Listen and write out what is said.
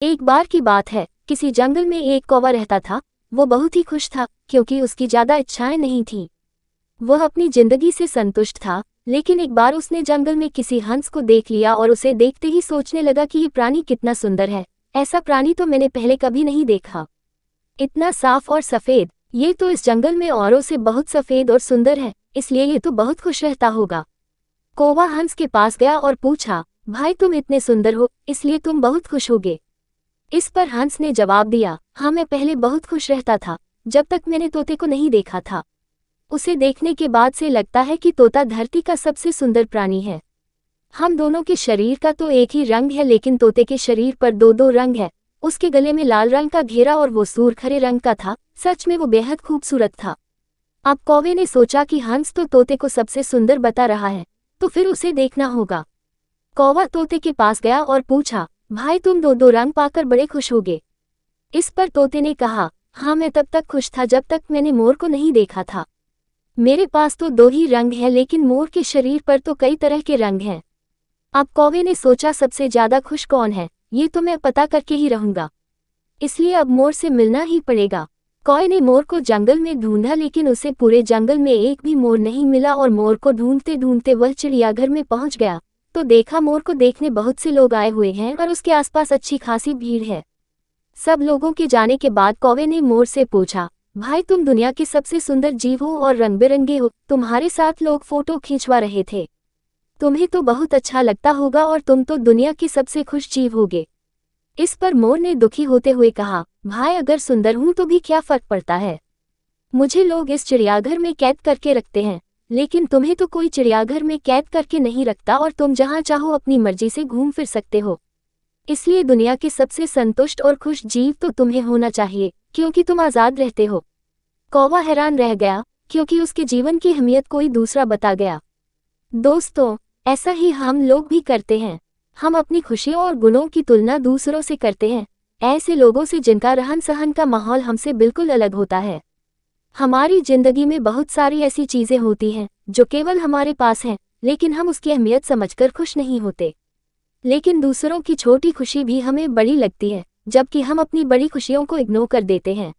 एक बार की बात है, किसी जंगल में एक कौवा रहता था। वो बहुत ही खुश था क्योंकि उसकी ज्यादा इच्छाएं नहीं थीं। वह अपनी जिंदगी से संतुष्ट था, लेकिन एक बार उसने जंगल में किसी हंस को देख लिया और उसे देखते ही सोचने लगा कि ये प्राणी कितना सुंदर है। ऐसा प्राणी तो मैंने पहले कभी नहीं देखा। इतना साफ और सफेद, ये तो इस जंगल में औरों से बहुत सफेद और सुंदर है, इसलिए ये तो बहुत खुश रहता होगा। कौवा हंस के पास गया और पूछा, भाई तुम इतने सुंदर हो, इसलिए तुम बहुत खुश होगे। इस पर हंस ने जवाब दिया, हाँ मैं पहले बहुत खुश रहता था, जब तक मैंने तोते को नहीं देखा था। उसे देखने के बाद से लगता है कि तोता धरती का सबसे सुंदर प्राणी है। हम दोनों के शरीर का तो एक ही रंग है, लेकिन तोते के शरीर पर दो दो रंग है। उसके गले में लाल रंग का घेरा और वो सूरखरे रंग का था। सच में वो बेहद खूबसूरत था। अब कौवे ने सोचा कि हंस तो तोते को सबसे सुंदर बता रहा है, तो फिर उसे देखना होगा। कौवा तोते के पास गया और पूछा, भाई तुम दो दो रंग पाकर बड़े खुश होगे। इस पर तोते ने कहा, हाँ मैं तब तक खुश था जब तक मैंने मोर को नहीं देखा था। मेरे पास तो दो ही रंग है, लेकिन मोर के शरीर पर तो कई तरह के रंग हैं। अब कौवे ने सोचा सबसे ज्यादा खुश कौन है, ये तो मैं पता करके ही रहूंगा। इसलिए अब मोर से मिलना ही पड़ेगा। कौवे ने मोर को जंगल में ढूंढा, लेकिन उसे पूरे जंगल में एक भी मोर नहीं मिला और मोर को ढूंढते ढूंढते वह चिड़ियाघर में पहुंच गया तो देखा मोर को देखने बहुत से लोग आए हुए हैं और उसके आसपास अच्छी खासी भीड़ है। सब लोगों के जाने के बाद कौवे ने मोर से पूछा, भाई तुम दुनिया के सबसे सुंदर जीव हो और रंग बिरंगे हो, तुम्हारे साथ लोग फोटो खींचवा रहे थे। तुम्हें तो बहुत अच्छा लगता होगा और तुम तो दुनिया के सबसे खुश जीव होगे। इस पर मोर ने दुखी होते हुए कहा, भाई अगर सुंदर हूं तो भी क्या फर्क पड़ता है। मुझे लोग इस चिड़ियाघर में कैद करके रखते हैं, लेकिन तुम्हें तो कोई चिड़ियाघर में कैद करके नहीं रखता और तुम जहां चाहो अपनी मर्जी से घूम फिर सकते हो। इसलिए दुनिया के सबसे संतुष्ट और खुश जीव तो तुम्हें होना चाहिए, क्योंकि तुम आज़ाद रहते हो। कौवा हैरान रह गया, क्योंकि उसके जीवन की अहमियत कोई दूसरा बता गया। दोस्तों, ऐसा ही हम लोग भी करते हैं। हम अपनी खुशियों और गुणों की तुलना दूसरों से करते हैं, ऐसे लोगों से जिनका रहन सहन का माहौल हमसे बिल्कुल अलग होता है। हमारी जिंदगी में बहुत सारी ऐसी चीजें होती हैं जो केवल हमारे पास हैं, लेकिन हम उसकी अहमियत समझकर खुश नहीं होते। लेकिन दूसरों की छोटी खुशी भी हमें बड़ी लगती है, जबकि हम अपनी बड़ी खुशियों को इग्नोर कर देते हैं।